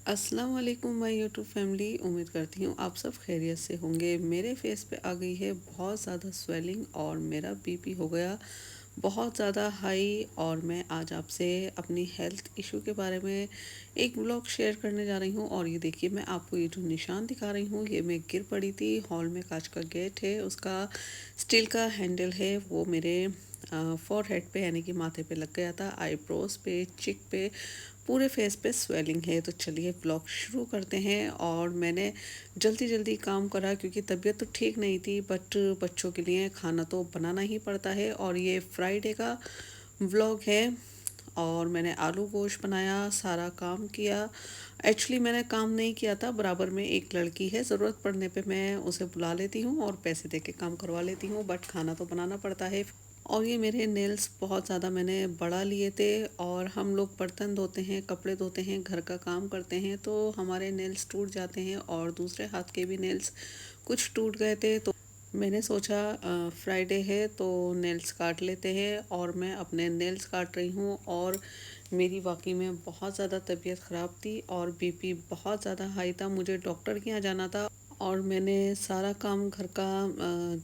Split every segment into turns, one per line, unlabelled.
अस्सलाम वालेकुम my YouTube family. उम्मीद करती हूँ आप सब खैरियत से होंगे। मेरे फेस पे आ गई है बहुत ज़्यादा स्वेलिंग और मेरा बीपी हो गया बहुत ज़्यादा हाई। और मैं आज आपसे अपनी हेल्थ इशू के बारे में एक व्लॉग शेयर करने जा रही हूँ। और ये देखिए, मैं आपको ये जो निशान दिखा रही हूँ, ये मैं गिर पड़ी थी। हॉल में कांच का गेट है, उसका स्टील का हैंडल है, वो मेरे फोरहेड पे यानी कि माथे पे लग गया था। आईब्रोज पे, चिक पे, पूरे फेस पे स्वेलिंग है। तो चलिए ब्लॉग शुरू करते हैं। और मैंने जल्दी जल्दी काम करा क्योंकि तबीयत तो ठीक नहीं थी, बट बच्चों के लिए खाना तो बनाना ही पड़ता है। और ये फ्राइडे का व्लॉग है। और मैंने आलू गोश्त बनाया, सारा काम किया। एक्चुअली मैंने काम नहीं किया था, बराबर में एक लड़की है, ज़रूरत पड़ने पे मैं उसे बुला लेती हूँ और पैसे दे के काम करवा लेती हूँ, बट खाना तो बनाना पड़ता है। और ये मेरे नेल्स बहुत ज़्यादा मैंने बढ़ा लिए थे। और हम लोग बर्तन धोते हैं, कपड़े धोते हैं, घर का काम करते हैं, तो हमारे नेल्स टूट जाते हैं और दूसरे हाथ के भी नेल्स कुछ टूट गए थे। तो मैंने सोचा फ्राइडे है तो नेल्स काट लेते हैं। और मैं अपने नेल्स काट रही हूँ। और मेरी वाकई में बहुत ज़्यादा तबीयत ख़राब थी और बीपी बहुत ज़्यादा हाई था। मुझे डॉक्टर के यहाँ जाना था और मैंने सारा काम घर का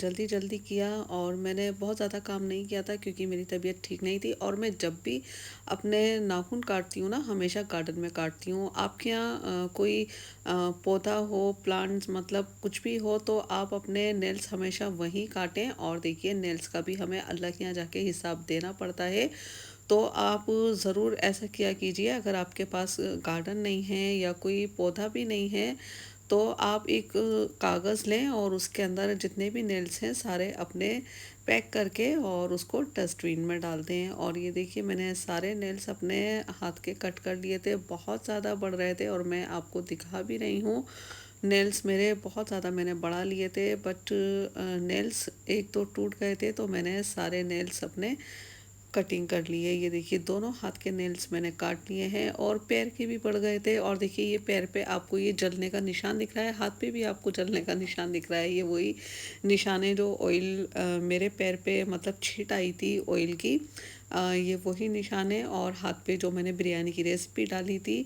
जल्दी जल्दी किया। और मैंने बहुत ज़्यादा काम नहीं किया था क्योंकि मेरी तबीयत ठीक नहीं थी। और मैं जब भी अपने नाखून काटती हूँ ना, हमेशा गार्डन में काटती हूँ। आपके यहाँ कोई पौधा हो, प्लांट्स, मतलब कुछ भी हो, तो आप अपने नेल्स हमेशा वहीं काटें। और देखिए, नेल्स का भी हमें अल्लाह के यहाँ जाके हिसाब देना पड़ता है। तो आप ज़रूर ऐसा किया कीजिए। अगर आपके पास गार्डन नहीं है या कोई पौधा भी नहीं है, तो आप एक कागज़ लें और उसके अंदर जितने भी नेल्स हैं सारे अपने पैक करके और उसको डस्टबिन में डाल दें। और ये देखिए, मैंने सारे नेल्स अपने हाथ के कट कर लिए थे, बहुत ज़्यादा बढ़ रहे थे। और मैं आपको दिखा भी रही हूँ, नेल्स मेरे बहुत ज़्यादा मैंने बढ़ा लिए थे, बट नेल्स एक दो टूट गए थे, तो मैंने सारे नेल्स अपने कटिंग कर ली है। ये देखिए, दोनों हाथ के नेल्स मैंने काट लिए हैं। और पैर के भी बढ़ गए थे। और देखिए, ये पैर पे आपको ये जलने का निशान दिख रहा है, हाथ पे भी आपको जलने का निशान दिख रहा है। ये वही निशान है जो ऑयल मेरे पैर पे मतलब छींट आई थी ऑयल की। ये वही निशान है। और हाथ पे जो मैंने बिरयानी की रेसिपी डाली थी,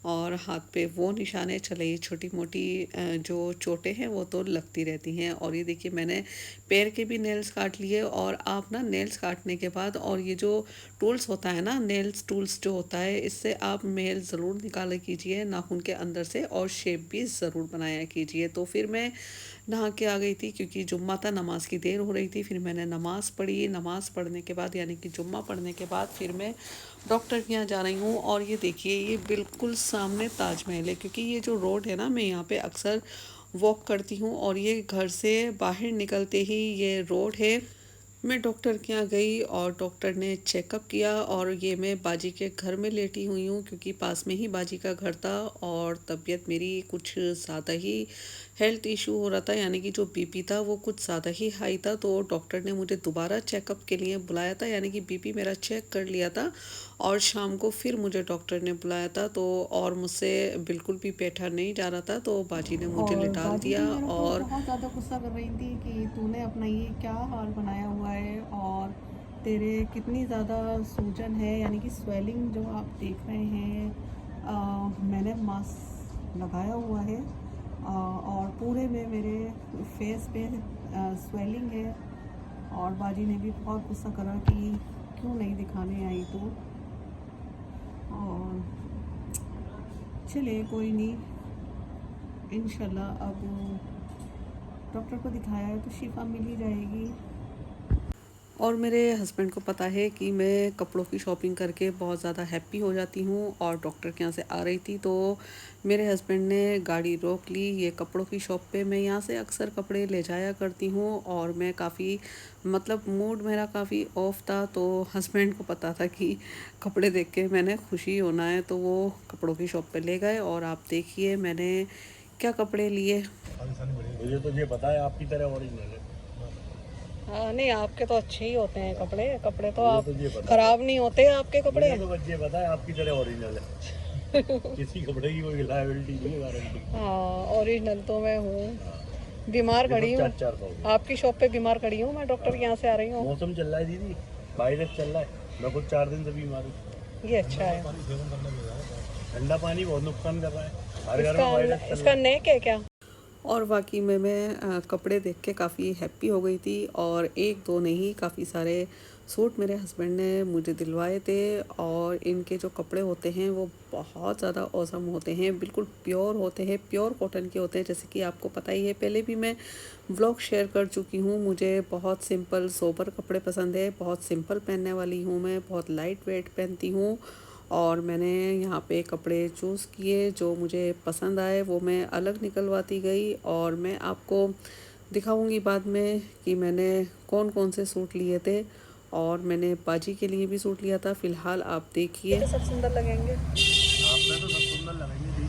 और हाथ पे वो निशान है। चले, ये छोटी मोटी जो चोटें हैं वो तो लगती रहती हैं। और ये देखिए, मैंने पैर के भी नेल्स काट लिए। और आप ना नेल्स काटने के बाद, और ये जो टूल्स होता है ना, नेल्स टूल्स जो होता है, इससे आप मेल ज़रूर निकाला कीजिए नाखून के अंदर से, और शेप भी ज़रूर बनाया कीजिए। तो फिर मैं नहा के आ गई थी क्योंकि जुम्मा था, नमाज की देर हो रही थी। फिर मैंने नमाज़ पढ़ी। नमाज़ पढ़ने के बाद यानी कि जुम्मा पढ़ने के बाद फिर मैं डॉक्टर के यहाँ जा रही हूँ। और ये देखिए, ये बिल्कुल सामने ताजमहल है, क्योंकि ये जो रोड है ना, मैं यहाँ पे अक्सर वॉक करती हूँ। और ये घर से बाहर निकलते ही ये रोड है। मैं डॉक्टर के यहाँ गई और डॉक्टर ने चेकअप किया। और ये मैं बाजी के घर में लेटी हुई हूँ क्योंकि पास में ही बाजी का घर था। और तबीयत मेरी कुछ ज़्यादा ही हेल्थ इशू हो रहा था, यानी कि जो बीपी था वो कुछ ज़्यादा ही हाई था। तो डॉक्टर ने मुझे दोबारा चेकअप के लिए बुलाया था, यानी कि बीपी मेरा चेक कर लिया था। और शाम को फिर मुझे डॉक्टर ने बुलाया था। तो और मुझसे बिल्कुल भी बैठा नहीं जा रहा था, तो बाजी ने मुझे
और
लिटाल
बाजी भी
दिया।
मेरे ऊपर
और
बहुत ज़्यादा गुस्सा कर रही थी कि तूने अपना ये क्या हाल बनाया हुआ है, और तेरे कितनी ज़्यादा सूजन है, यानी कि स्वेलिंग जो आप देख रहे हैं। मैंने मास्क लगाया हुआ है, और पूरे में मेरे फेस पे स्वेलिंग है। और बाजी ने भी बहुत गुस्सा करा कि क्यों नहीं दिखाने आई तू। और चलिए, कोई नहीं, इंशाल्लाह अब डॉक्टर को दिखाया है तो शिफा मिल ही जाएगी।
और मेरे हस्बैंड को पता है कि मैं कपड़ों की शॉपिंग करके बहुत ज़्यादा हैप्पी हो जाती हूँ। और डॉक्टर के यहाँ से आ रही थी तो मेरे हस्बैंड ने गाड़ी रोक ली ये कपड़ों की शॉप पे। मैं यहाँ से अक्सर कपड़े ले जाया करती हूँ। और मैं काफ़ी मतलब मूड मेरा काफ़ी ऑफ था, तो हस्बैंड को पता था कि कपड़े देख के मैंने खुशी होना है, तो वो कपड़ों की शॉप पे ले गए। और आप देखिए मैंने क्या कपड़े लिए।
मुझे तो ये पता है आपकी तरह ओरिजिनल है।
हाँ, नहीं, आपके तो अच्छे ही होते हैं कपड़े। कपड़े तो
मुझे
आप
तो ये पता है
खराब नहीं होते आपके कपड़े।
मुझे तो बस ये पता है आपकी तरह ओरिजिनल है। किसी कपड़े की कोई लायबिलिटी नहीं है, गारंटी।
हाँ, ओरिजिनल तो मैं हूँ।
हाँ,
बीमार
ये
खड़ी
सब
हूँ,
400 के।
आपकी शॉप पे बीमार खड़ी हूँ मैं, डॉक्टर के
हाँ,
यहाँ से आ रही हूँ।
मौसम चल रहा है दीदी, वायरस चल रहा है। मैं खुद 4 दिन से बीमार हूँ।
ये अच्छा है।
ठंडा पानी बहुत नुकसान कर रहा है, हर घर में
इसका
वायरस चल
इसका
रहा है।
नेक है क्या?
और वाकई में मैं कपड़े देख के काफ़ी हैप्पी हो गई थी और एक दो नहीं काफ़ी सारे सूट मेरे हस्बैंड ने मुझे दिलवाए थे और इनके जो कपड़े होते हैं वो बहुत ज़्यादा औसम होते हैं, बिल्कुल प्योर होते हैं, प्योर कॉटन के होते हैं। जैसे कि आपको पता ही है, पहले भी मैं व्लॉग शेयर कर चुकी हूँ। मुझे बहुत सिंपल सोबर कपड़े पसंद है, बहुत सिंपल पहनने वाली हूँ मैं, बहुत लाइट वेट पहनती हूँ। और मैंने यहाँ पे कपड़े चूज़ किए जो मुझे पसंद आए, वो मैं अलग निकलवाती गई और मैं आपको दिखाऊंगी बाद में कि मैंने कौन कौन से सूट लिए थे। और मैंने बाजी के लिए भी सूट लिया था। फ़िलहाल आप देखिए।
तो सब सुंदर लगेंगे।
आपने तो सब सुंदर लगाएंगे दीदी।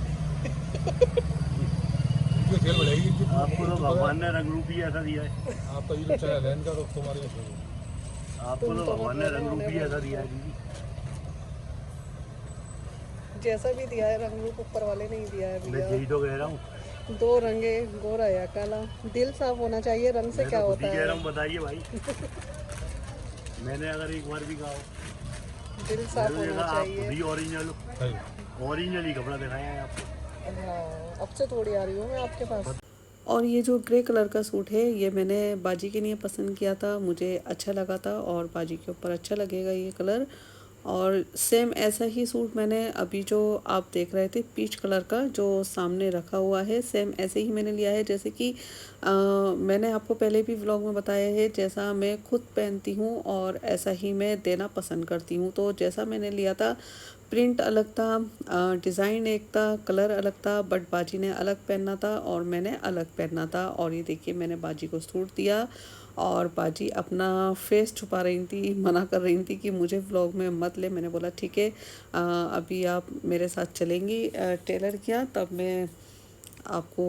ये खेल बढ़ेगी कि
आपको तो भगवान ने रंग रूप ही ऐसा दिया है।
आपका यूट्यूब चैनल है इनका, तो तुम्हारे
आपको तो भगवान ने रंग रूप ही ऐसा दिया है दीदी।
जैसा भी दिया है रंग रूप ऊपर वाले ने ही दिया है
मैं
भैया।
यही तो कह रहा हूँ।
दो रंगे, गोरा या काला। दिल साफ होना चाहिए, रंग से
मैं
क्या
तो खुद
होता
ही कह रहा
है।
हूँ, बताइए भाई। मैंने अगर एक बार भी कहा हो,
दिल साफ
मैंने
होना
कहा आप
चाहिए।
खुद ही ओरिजिनल ही कपड़ा दिखाया है आपको।
हाँ, अब से थोड़ी आ रही हूँ मैं आपके पास।
और ये जो ग्रे कलर का सूट है ये मैंने बाजी के लिए पसंद किया था, मुझे अच्छा लगा था और बाजी के ऊपर अच्छा लगेगा ये कलर। और सेम ऐसा ही सूट मैंने अभी जो आप देख रहे थे पीच कलर का जो सामने रखा हुआ है, सेम ऐसे ही मैंने लिया है। जैसे कि मैंने आपको पहले भी व्लॉग में बताया है, जैसा मैं खुद पहनती हूँ और ऐसा ही मैं देना पसंद करती हूँ। तो जैसा मैंने लिया था, प्रिंट अलग था, डिज़ाइन एक था, कलर अलग था, बट बाजी ने अलग पहनना था और मैंने अलग पहनना था। और ये देखिए मैंने बाजी को सूट दिया और बाजी अपना फेस छुपा रही थी, मना कर रही थी कि मुझे व्लॉग में मत ले। मैंने बोला ठीक है, अभी आप मेरे साथ चलेंगी टेलर के यहाँ, तब मैं आपको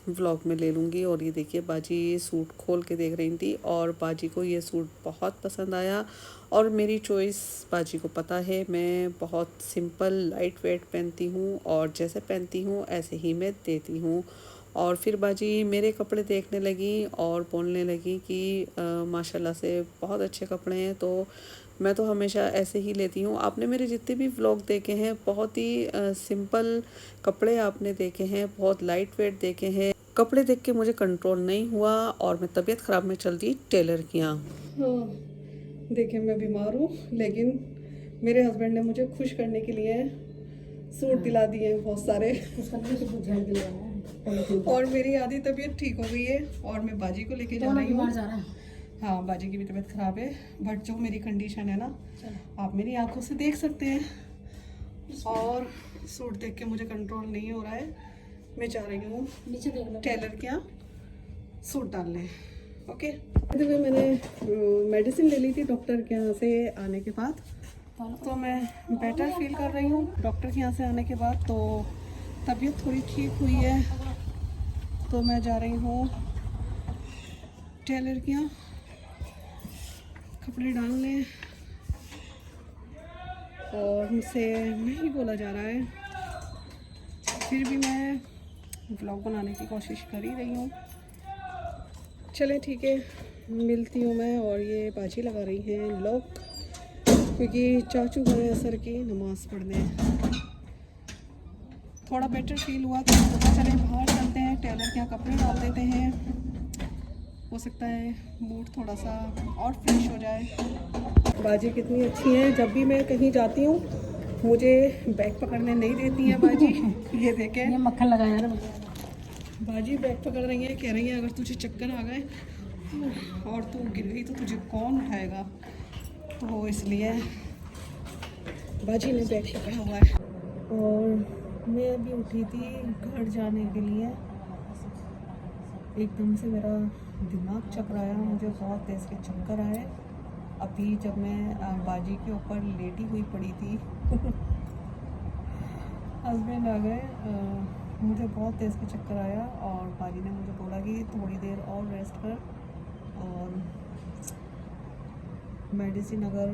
व्लॉग में ले लूँगी। और ये देखिए बाजी सूट खोल के देख रही थी और बाजी को ये सूट बहुत पसंद आया। और मेरी चॉइस बाजी को पता है, मैं बहुत सिंपल लाइट वेट पहनती हूँ और जैसे पहनती हूँ ऐसे ही मैं देती हूँ। और फिर बाजी मेरे कपड़े देखने लगी और बोलने लगी कि माशाल्लाह से बहुत अच्छे कपड़े हैं। तो मैं तो हमेशा ऐसे ही लेती हूँ। आपने मेरे जितने भी व्लॉग देखे हैं बहुत ही सिंपल कपड़े आपने देखे हैं, बहुत लाइट वेट देखे हैं। कपड़े देख के मुझे कंट्रोल नहीं हुआ और मैं तबीयत ख़राब में चल दी टेलर के यहाँ।
हाँ, देखिए मैं बीमार हूँ लेकिन मेरे हस्बैंड ने मुझे खुश करने के लिए सूट दिला दिए हैं बहुत सारे। और मेरी आधी तबीयत ठीक हो गई है और मैं बाजी को लेके जा रही हूँ। हाँ, बाजी की भी तबीयत ख़राब है, बट जो मेरी कंडीशन है ना, आप मेरी आंखों से देख सकते हैं। और सूट देख के मुझे कंट्रोल नहीं हो रहा है। मैं जा रही हूँ टेलर के यहाँ सूट डालने। ओके, देखिए मैंने मेडिसिन ले ली थी डॉक्टर के यहाँ से आने के बाद, तो मैं बेटर फील कर रही हूँ डॉक्टर के यहाँ से आने के बाद। तो तबीयत थोड़ी ठीक हुई है, तो मैं जा रही हूँ टेलर के यहाँ कपड़े डालने। और मुझसे नहीं बोला जा रहा है, फिर भी मैं व्लॉग बनाने की कोशिश कर ही रही हूँ। चले ठीक है, मिलती हूँ मैं। और ये बाजी लगा रही हैं लॉक, क्योंकि चाचू गए असर की नमाज़ पढ़ने। थोड़ा बेटर फील हुआ तो सोचा चले बाहर चलते हैं, टेलर के यहाँ कपड़े डाल देते हैं, हो सकता है मूड थोड़ा सा और फ्रेश हो जाए। बाजी कितनी अच्छी है, जब भी मैं कहीं जाती हूँ मुझे बैग पकड़ने नहीं देती है बाजी। ये देखें,
ये मक्खन लगाया ना
बाजी बैग पकड़ रही है, कह रही है अगर तुझे चक्कर आ गए और तू गिर गई तो तुझे कौन उठाएगा। तो इसलिए बाजी ने बैग पकड़ा हुआ है। और मैं अभी उठी थी घर जाने के लिए, एकदम से मेरा दिमाग चकराया, मुझे बहुत तेज़ के चक्कर आए। अभी जब मैं बाजी के ऊपर लेटी हुई पड़ी थी हस्बैंड आ गए, मुझे बहुत तेज़ के चक्कर आया और बाजी ने मुझे बोला कि थोड़ी देर और रेस्ट कर, और मेडिसिन अगर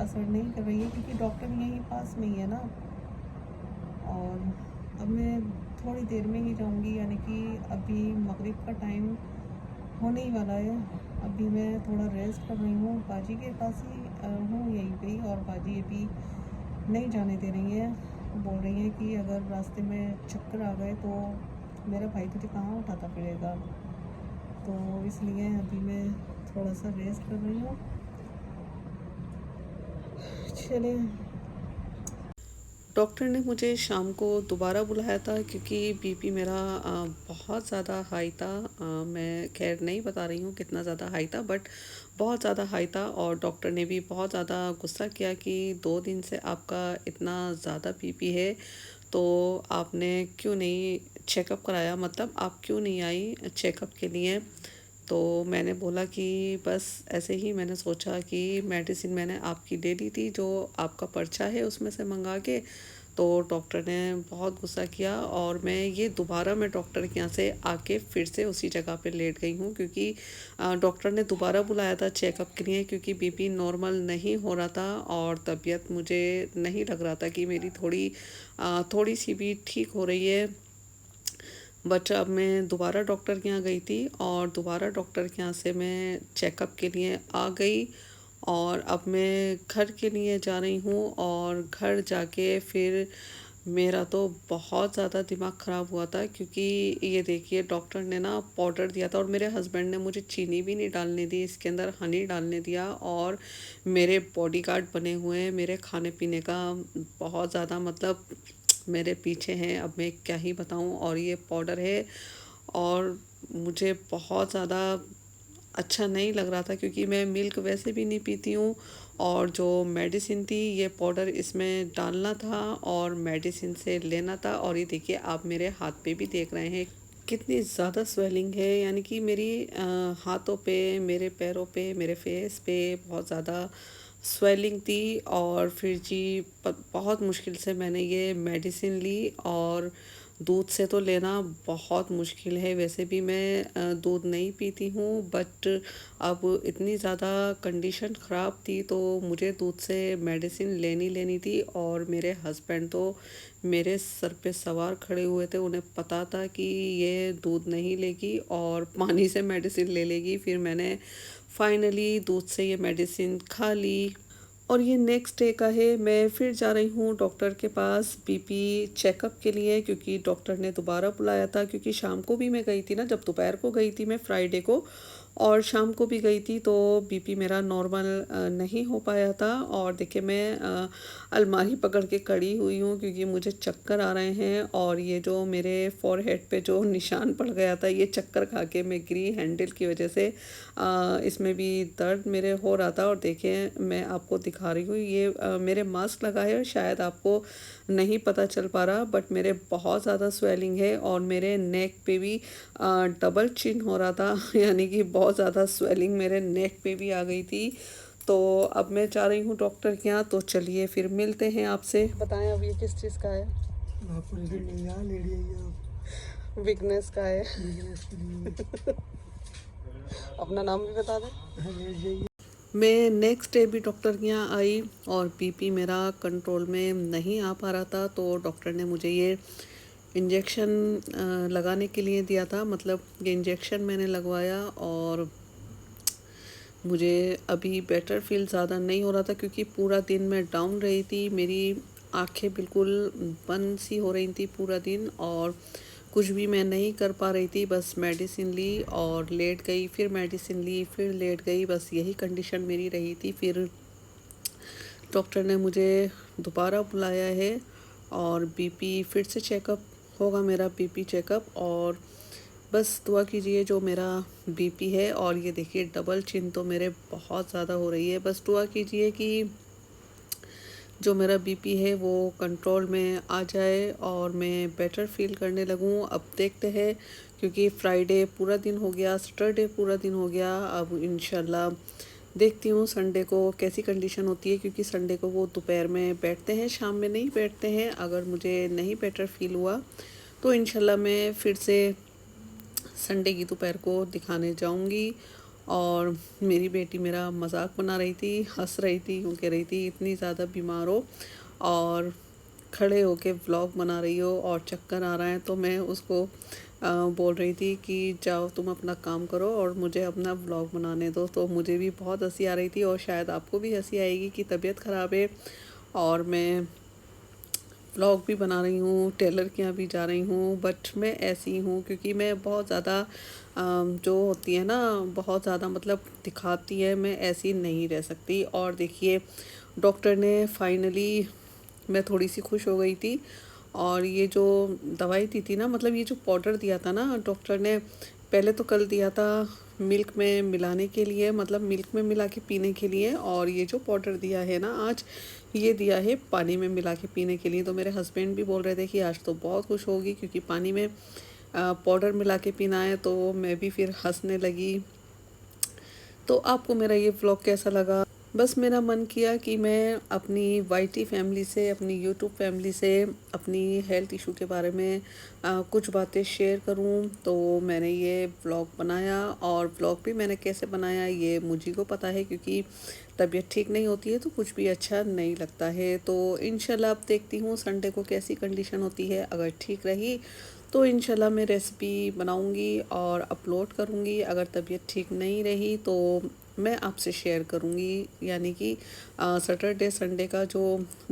असर नहीं कर रही है, क्योंकि डॉक्टर यहीं पास में ही है ना। और अब मैं थोड़ी देर में ही जाऊंगी, यानी कि अभी मगरिब का टाइम होने ही वाला है। अभी मैं थोड़ा रेस्ट कर रही हूँ, बाजी के पास ही हूँ यहीं पे ही। और बाजी अभी नहीं जाने दे रही है, बोल रही हैं कि अगर रास्ते में चक्कर आ गए तो मेरा भाई तुझे कहाँ उठाता फिरेगा। तो इसलिए अभी मैं थोड़ा सा रेस्ट कर रही हूँ। चलिए।
डॉक्टर ने मुझे शाम को दोबारा बुलाया था क्योंकि बीपी मेरा बहुत ज़्यादा हाई था। मैं खैर नहीं बता रही हूँ कितना ज़्यादा हाई था, बट बहुत ज़्यादा हाई था। और डॉक्टर ने भी बहुत ज़्यादा गुस्सा किया कि 2 दिन से आपका इतना ज़्यादा बीपी है, तो आपने क्यों नहीं चेकअप कराया, मतलब आप क्यों नहीं आई चेकअप के लिए। तो मैंने बोला कि बस ऐसे ही मैंने सोचा कि मेडिसिन मैंने आपकी ले ली थी जो आपका पर्चा है उसमें से मंगा के। तो डॉक्टर ने बहुत गुस्सा किया और मैं डॉक्टर के यहाँ से आके फिर से उसी जगह पे लेट गई हूँ, क्योंकि डॉक्टर ने दोबारा बुलाया था चेकअप के लिए, क्योंकि बीपी नॉर्मल नहीं हो रहा था और तबीयत मुझे नहीं लग रहा था कि मेरी थोड़ी सी भी ठीक हो रही है। बट अब मैं दोबारा डॉक्टर के यहाँ गई थी और दोबारा डॉक्टर के यहाँ से मैं चेकअप के लिए आ गई। और अब मैं घर के लिए जा रही हूँ और घर जाके फिर मेरा तो बहुत ज़्यादा दिमाग ख़राब हुआ था, क्योंकि ये देखिए डॉक्टर ने ना पाउडर दिया था और मेरे हस्बैंड ने मुझे चीनी भी नहीं डालने दी, इसके अंदर हनी डालने दिया। और मेरे बॉडीगार्ड बने हुए हैं मेरे खाने पीने का, बहुत ज़्यादा मतलब मेरे पीछे हैं। अब मैं क्या ही बताऊं। और ये पाउडर है और मुझे बहुत ज़्यादा अच्छा नहीं लग रहा था, क्योंकि मैं मिल्क वैसे भी नहीं पीती हूँ। और जो मेडिसिन थी ये पाउडर इसमें डालना था और मेडिसिन से लेना था। और ये देखिए आप मेरे हाथ पे भी देख रहे हैं कितनी ज़्यादा स्वेलिंग है, यानी कि मेरी हाथों पे, मेरे पैरों पे, मेरे फेस पे बहुत ज़्यादा स्वेलिंग थी। और फिर जी बहुत मुश्किल से मैंने ये मेडिसिन ली। और दूध से तो लेना बहुत मुश्किल है, वैसे भी मैं दूध नहीं पीती हूँ, बट अब इतनी ज़्यादा कंडीशन ख़राब थी तो मुझे दूध से मेडिसिन लेनी थी। और मेरे हस्बैंड तो मेरे सर पे सवार खड़े हुए थे, उन्हें पता था कि ये दूध नहीं लेगी और पानी से मेडिसिन ले लेगी। फिर मैंने फाइनली दूध से ये मेडिसिन खा ली। और ये नेक्स्ट डे का है, मैं फिर जा रही हूँ डॉक्टर के पास बीपी चेकअप के लिए, क्योंकि डॉक्टर ने दोबारा बुलाया था। क्योंकि शाम को भी मैं गई थी ना, जब दोपहर को गई थी मैं फ्राइडे को, और शाम को भी गई थी, तो बीपी मेरा नॉर्मल नहीं हो पाया था। और देखिए मैं अलमारी पकड़ के खड़ी हुई हूँ क्योंकि मुझे चक्कर आ रहे हैं। और ये जो मेरे फोरहेड पे जो निशान पड़ गया था, ये चक्कर खा के मैं गिरी हैंडल की वजह से। इसमें भी दर्द मेरे हो रहा था। और देखिए मैं आपको दिखा रही हूँ, ये मेरे मास्क लगाए और शायद आपको नहीं पता चल पा रहा, बट मेरे बहुत ज़्यादा स्वेलिंग है और मेरे नेक पे भी डबल चिन हो रहा था यानी कि बहुत ज़्यादा स्वेलिंग मेरे नेक पे भी आ गई थी। तो अब मैं जा रही हूँ डॉक्टर के यहाँ, तो चलिए फिर मिलते हैं आपसे। बताएं अब ये किस चीज़ का है?
आपको जैसे मिल जाए लेडी आई आप
वीकनेस का है।
बिजनेस के लिए
अपना नाम भी बता दें।
ले जाइए।
मैं नेक्स्ट डे भी डॉक्टर के यहाँ आई और बीपी मेरा कंट्रोल में नहीं आ पा रहा था, तो डॉक्टर ने मुझे ये इंजेक्शन लगाने के लिए दिया था। मतलब ये इंजेक्शन मैंने लगवाया और मुझे अभी बेटर फील ज़्यादा नहीं हो रहा था, क्योंकि पूरा दिन मैं डाउन रही थी, मेरी आंखें बिल्कुल बंद सी हो रही थी पूरा दिन, और कुछ भी मैं नहीं कर पा रही थी। बस मेडिसिन ली और लेट गई, फिर मेडिसिन ली, फिर लेट गई, बस यही कंडीशन मेरी रही थी। फिर डॉक्टर ने मुझे दोबारा बुलाया है और बीपी फिर से चेकअप होगा, मेरा बीपी चेकअप। और बस दुआ कीजिए जो मेरा बीपी है, और ये देखिए डबल चिन तो मेरे बहुत ज़्यादा हो रही है, बस दुआ कीजिए कि जो मेरा बीपी है वो कंट्रोल में आ जाए और मैं बेटर फील करने लगूं। अब देखते हैं, क्योंकि फ्राइडे पूरा दिन हो गया, सैटरडे पूरा दिन हो गया, अब इंशाल्लाह देखती हूँ संडे को कैसी कंडीशन होती है, क्योंकि संडे को वो दोपहर में बैठते हैं, शाम में नहीं बैठते हैं। अगर मुझे नहीं बेटर फील हुआ तो इंशाल्लाह मैं फिर से संडे की दोपहर को दिखाने जाऊंगी। और मेरी बेटी मेरा मजाक बना रही थी, हंस रही थी, वो कह रही थी इतनी ज़्यादा बीमार हो और खड़े होके व्लॉग बना रही हो और चक्कर आ रहा है। तो मैं उसको बोल रही थी कि जाओ तुम अपना काम करो और मुझे अपना व्लॉग बनाने दो। तो मुझे भी बहुत हंसी आ रही थी और शायद आपको भी हंसी आएगी कि तबीयत ख़राब है और मैं व्लॉग भी बना रही हूँ, टेलर के यहाँ भी जा रही हूँ, बट मैं ऐसी हूँ क्योंकि मैं बहुत ज़्यादा जो होती है ना, बहुत ज़्यादा मतलब दिखाती है, मैं ऐसी नहीं रह सकती। और देखिए डॉक्टर ने फाइनली, मैं थोड़ी सी खुश हो गई थी। और ये जो दवाई दी थी ना, मतलब ये जो पाउडर दिया था ना डॉक्टर ने, पहले तो कल दिया था मिल्क में मिलाने के लिए, मतलब मिल्क में मिला के पीने के लिए, और ये जो पाउडर दिया है ना आज, ये दिया है पानी में मिला के पीने के लिए। तो मेरे हस्बैंड भी बोल रहे थे कि आज तो बहुत खुश होगी क्योंकि पानी में पाउडर मिला के पीना है, तो मैं भी फिर हंसने लगी। तो आपको मेरा ये व्लॉग कैसा लगा? बस मेरा मन किया कि मैं अपनी वाईटी फैमिली से, अपनी यूट्यूब फैमिली से अपनी हेल्थ इशू के बारे में कुछ बातें शेयर करूं। तो मैंने ये व्लॉग बनाया, और व्लॉग भी मैंने कैसे बनाया ये मुझी को पता है, क्योंकि तबीयत ठीक नहीं होती है तो कुछ भी अच्छा नहीं लगता है। तो इंशाल्लाह अब देखती हूँ संडे को कैसी कंडीशन होती है, अगर ठीक रही तो इंशाल्लाह मैं रेसिपी बनाऊंगी और अपलोड करूंगी। अगर तबीयत ठीक नहीं रही तो मैं आपसे शेयर करूंगी, यानी कि सैटरडे संडे का जो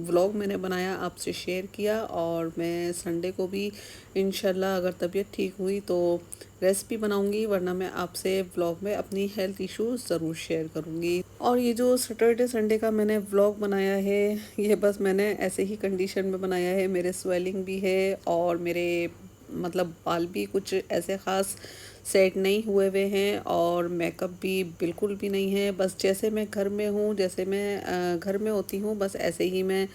व्लॉग मैंने बनाया आपसे शेयर किया, और मैं संडे को भी इंशाल्लाह अगर तबीयत ठीक हुई तो रेसिपी बनाऊंगी, वरना मैं आपसे व्लॉग में अपनी हेल्थ इश्यूज ज़रूर शेयर करूंगी। और ये जो सैटरडे संडे का मैंने व्लॉग बनाया है, ये बस मैंने ऐसे ही कंडीशन में बनाया है। मेरे स्वेलिंग भी है और मेरे मतलब बाल भी कुछ ऐसे ख़ास सेट नहीं हुए हुए हैं, और मेकअप भी बिल्कुल भी नहीं है। बस जैसे मैं घर में हूँ, जैसे मैं घर में होती हूँ, बस ऐसे ही मैं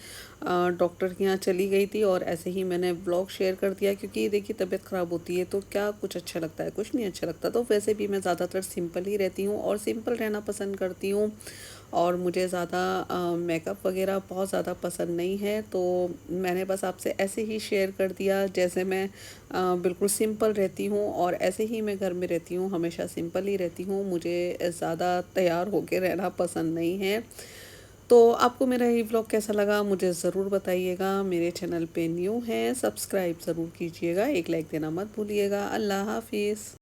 डॉक्टर के यहाँ चली गई थी और ऐसे ही मैंने व्लॉग शेयर कर दिया। क्योंकि देखिए तबीयत ख़राब होती है तो क्या कुछ अच्छा लगता है, कुछ नहीं अच्छा लगता। तो वैसे भी मैं ज़्यादातर सिंपल ही रहती हूँ और सिंपल रहना पसंद करती हूँ, और मुझे ज़्यादा मेकअप वगैरह बहुत ज़्यादा पसंद नहीं है। तो मैंने बस आपसे ऐसे ही शेयर कर दिया, जैसे मैं बिल्कुल सिंपल रहती हूँ, और ऐसे ही मैं घर में रहती हूँ, हमेशा सिंपल ही रहती हूँ, मुझे ज़्यादा तैयार होके रहना पसंद नहीं है। तो आपको मेरा ये व्लॉग कैसा लगा मुझे ज़रूर बताइएगा। मेरे चैनल पे न्यू हैं, सब्सक्राइब ज़रूर कीजिएगा, एक लाइक देना मत भूलिएगा। अल्लाह हाफिज़।